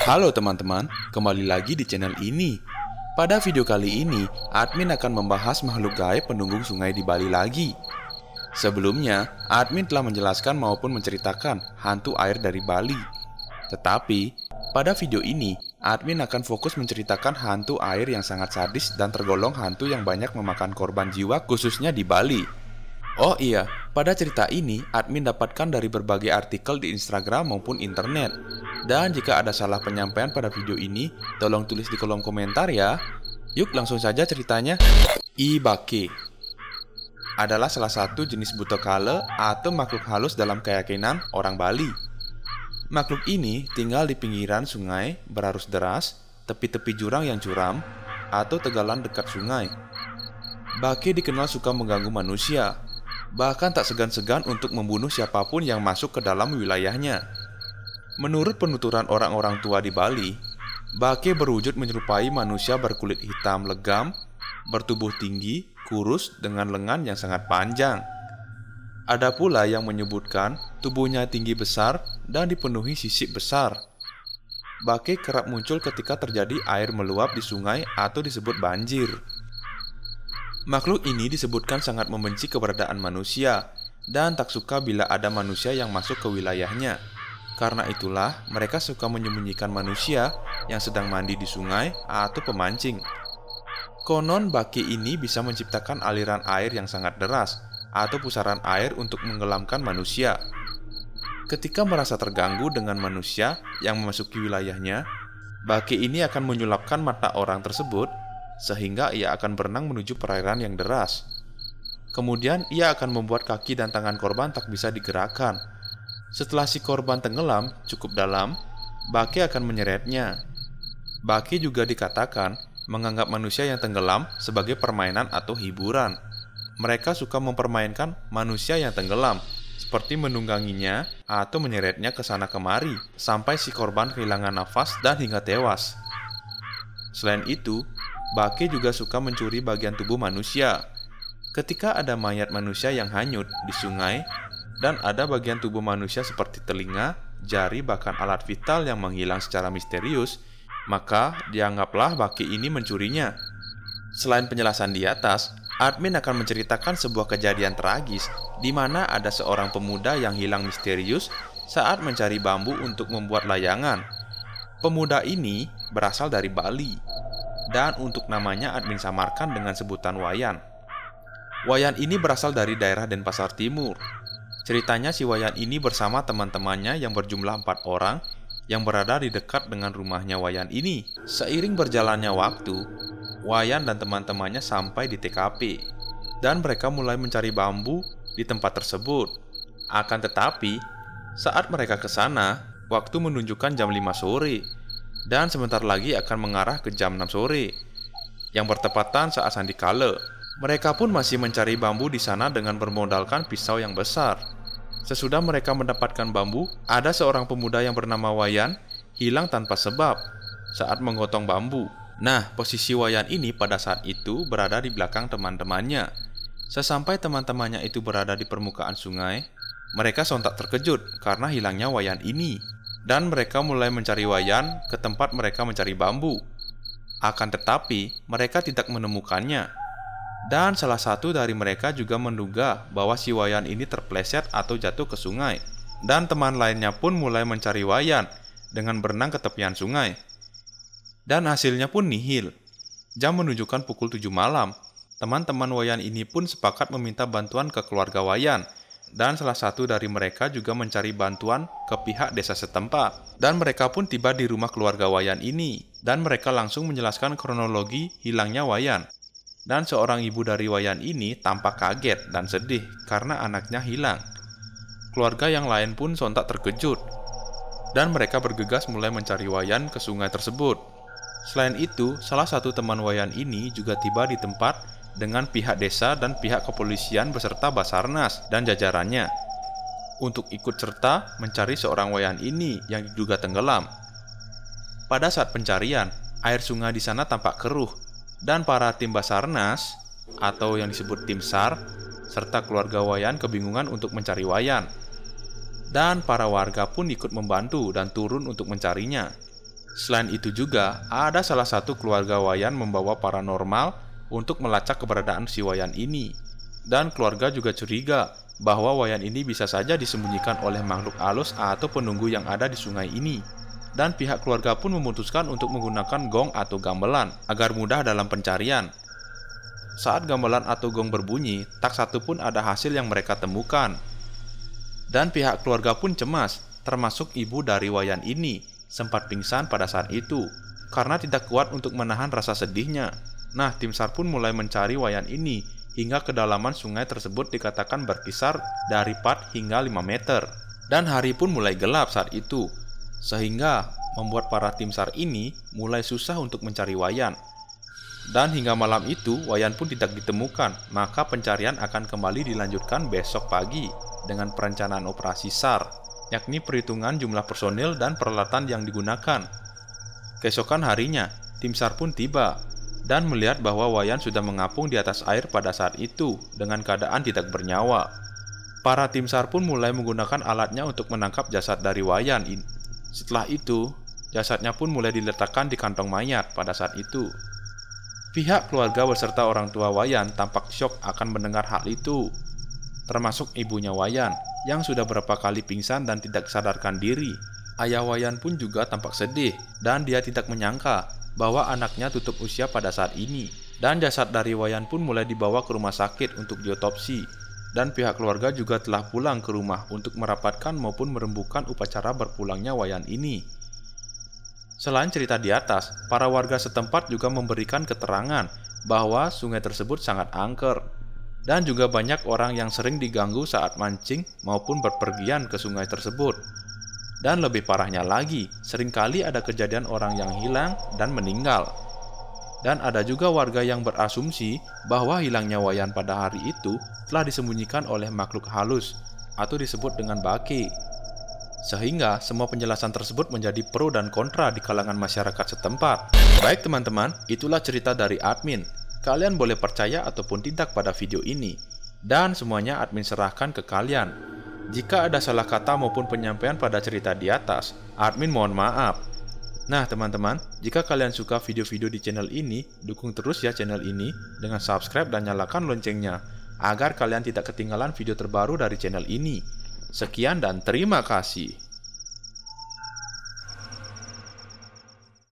Halo teman-teman, kembali lagi di channel ini. Pada video kali ini, admin akan membahas makhluk gaib penunggung sungai di Bali lagi. Sebelumnya, admin telah menjelaskan maupun menceritakan hantu air dari Bali. Tetapi, pada video ini, admin akan fokus menceritakan hantu air yang sangat sadis dan tergolong hantu yang banyak memakan korban jiwa khususnya di Bali. Oh iya, pada cerita ini admin dapatkan dari berbagai artikel di Instagram maupun internet. Dan jika ada salah penyampaian pada video ini, tolong tulis di kolom komentar ya. Yuk langsung saja ceritanya. Ibake adalah salah satu jenis buto kale atau makhluk halus dalam keyakinan orang Bali. Makhluk ini tinggal di pinggiran sungai berarus deras, tepi-tepi jurang yang curam, atau tegalan dekat sungai. Bake dikenal suka mengganggu manusia, bahkan tak segan-segan untuk membunuh siapapun yang masuk ke dalam wilayahnya. Menurut penuturan orang-orang tua di Bali, Bake berwujud menyerupai manusia berkulit hitam legam, bertubuh tinggi, kurus dengan lengan yang sangat panjang. Ada pula yang menyebutkan tubuhnya tinggi besar dan dipenuhi sisik besar. Bake kerap muncul ketika terjadi air meluap di sungai atau disebut banjir. Makhluk ini disebutkan sangat membenci keberadaan manusia dan tak suka bila ada manusia yang masuk ke wilayahnya. Karena itulah mereka suka menyembunyikan manusia yang sedang mandi di sungai atau pemancing. Konon Bake ini bisa menciptakan aliran air yang sangat deras atau pusaran air untuk menggelamkan manusia. Ketika merasa terganggu dengan manusia yang memasuki wilayahnya, Bake ini akan menyulapkan mata orang tersebut sehingga ia akan berenang menuju perairan yang deras. Kemudian ia akan membuat kaki dan tangan korban tak bisa digerakkan. Setelah si korban tenggelam cukup dalam, Bake akan menyeretnya. Bake juga dikatakan menganggap manusia yang tenggelam sebagai permainan atau hiburan. Mereka suka mempermainkan manusia yang tenggelam, seperti menungganginya atau menyeretnya ke sana kemari, sampai si korban kehilangan nafas dan hingga tewas. Selain itu, Bake juga suka mencuri bagian tubuh manusia. Ketika ada mayat manusia yang hanyut di sungai, dan ada bagian tubuh manusia seperti telinga, jari, bahkan alat vital yang menghilang secara misterius, maka dianggaplah Bake ini mencurinya. Selain penjelasan di atas, admin akan menceritakan sebuah kejadian tragis di mana ada seorang pemuda yang hilang misterius saat mencari bambu untuk membuat layangan. Pemuda ini berasal dari Bali, dan untuk namanya admin samarkan dengan sebutan Wayan. Wayan ini berasal dari daerah Denpasar Timur. Ceritanya si Wayan ini bersama teman-temannya yang berjumlah 4 orang yang berada di dekat dengan rumahnya Wayan ini. Seiring berjalannya waktu, Wayan dan teman-temannya sampai di TKP, dan mereka mulai mencari bambu di tempat tersebut. Akan tetapi, saat mereka ke sana, waktu menunjukkan jam 5 sore, dan sebentar lagi akan mengarah ke jam 6 sore, yang bertepatan saat sandi kala. Mereka pun masih mencari bambu di sana dengan bermodalkan pisau yang besar. Sesudah mereka mendapatkan bambu, ada seorang pemuda yang bernama Wayan hilang tanpa sebab saat menggotong bambu. Nah, posisi Wayan ini pada saat itu berada di belakang teman-temannya. Sesampai teman-temannya itu berada di permukaan sungai, mereka sontak terkejut karena hilangnya Wayan ini. Dan mereka mulai mencari Wayan ke tempat mereka mencari bambu. Akan tetapi, mereka tidak menemukannya. Dan salah satu dari mereka juga menduga bahwa si Wayan ini terpleset atau jatuh ke sungai. Dan teman lainnya pun mulai mencari Wayan dengan berenang ke tepian sungai. Dan hasilnya pun nihil. Jam menunjukkan pukul 7 malam. Teman-teman Wayan ini pun sepakat meminta bantuan ke keluarga Wayan. Dan salah satu dari mereka juga mencari bantuan ke pihak desa setempat. Dan mereka pun tiba di rumah keluarga Wayan ini. Dan mereka langsung menjelaskan kronologi hilangnya Wayan. Dan seorang ibu dari Wayan ini tampak kaget dan sedih karena anaknya hilang. Keluarga yang lain pun sontak terkejut. Dan mereka bergegas mulai mencari Wayan ke sungai tersebut. Selain itu, salah satu teman Wayan ini juga tiba di tempat dengan pihak desa dan pihak kepolisian beserta Basarnas dan jajarannya untuk ikut serta mencari seorang Wayan ini yang diduga tenggelam. Pada saat pencarian, air sungai di sana tampak keruh dan para tim Basarnas atau yang disebut tim SAR serta keluarga Wayan kebingungan untuk mencari Wayan. Dan para warga pun ikut membantu dan turun untuk mencarinya. Selain itu juga, ada salah satu keluarga Wayan membawa paranormal untuk melacak keberadaan si Wayan ini. Dan keluarga juga curiga bahwa Wayan ini bisa saja disembunyikan oleh makhluk halus atau penunggu yang ada di sungai ini. Dan pihak keluarga pun memutuskan untuk menggunakan gong atau gamelan agar mudah dalam pencarian. Saat gamelan atau gong berbunyi, tak satu pun ada hasil yang mereka temukan. Dan pihak keluarga pun cemas, termasuk ibu dari Wayan ini, sempat pingsan pada saat itu, karena tidak kuat untuk menahan rasa sedihnya. Nah, tim SAR pun mulai mencari Wayan ini, hingga kedalaman sungai tersebut dikatakan berkisar dari 4 hingga 5 meter. Dan hari pun mulai gelap saat itu, sehingga membuat para tim SAR ini mulai susah untuk mencari Wayan. Dan hingga malam itu, Wayan pun tidak ditemukan, maka pencarian akan kembali dilanjutkan besok pagi dengan perencanaan operasi SAR, yakni perhitungan jumlah personil dan peralatan yang digunakan. Keesokan harinya, tim SAR pun tiba dan melihat bahwa Wayan sudah mengapung di atas air pada saat itu dengan keadaan tidak bernyawa. Para tim SAR pun mulai menggunakan alatnya untuk menangkap jasad dari Wayan. Setelah itu, jasadnya pun mulai diletakkan di kantong mayat pada saat itu. Pihak keluarga beserta orang tua Wayan tampak syok akan mendengar hal itu, termasuk ibunya Wayan yang sudah berapa kali pingsan dan tidak sadarkan diri. Ayah Wayan pun juga tampak sedih dan dia tidak menyangka bahwa anaknya tutup usia pada saat ini. Dan jasad dari Wayan pun mulai dibawa ke rumah sakit untuk diotopsi. Dan pihak keluarga juga telah pulang ke rumah untuk merapatkan maupun merembukan upacara berpulangnya Wayan ini. Selain cerita di atas, para warga setempat juga memberikan keterangan bahwa sungai tersebut sangat angker. Dan juga banyak orang yang sering diganggu saat mancing maupun berpergian ke sungai tersebut. Dan lebih parahnya lagi, seringkali ada kejadian orang yang hilang dan meninggal. Dan ada juga warga yang berasumsi bahwa hilangnya Wayan pada hari itu telah disembunyikan oleh makhluk halus atau disebut dengan baki. Sehingga semua penjelasan tersebut menjadi pro dan kontra di kalangan masyarakat setempat. Baik teman-teman, itulah cerita dari admin. Kalian boleh percaya ataupun tidak pada video ini. Dan semuanya admin serahkan ke kalian. Jika ada salah kata maupun penyampaian pada cerita di atas, admin mohon maaf. Nah teman-teman, jika kalian suka video-video di channel ini, dukung terus ya channel ini dengan subscribe dan nyalakan loncengnya, agar kalian tidak ketinggalan video terbaru dari channel ini. Sekian dan terima kasih.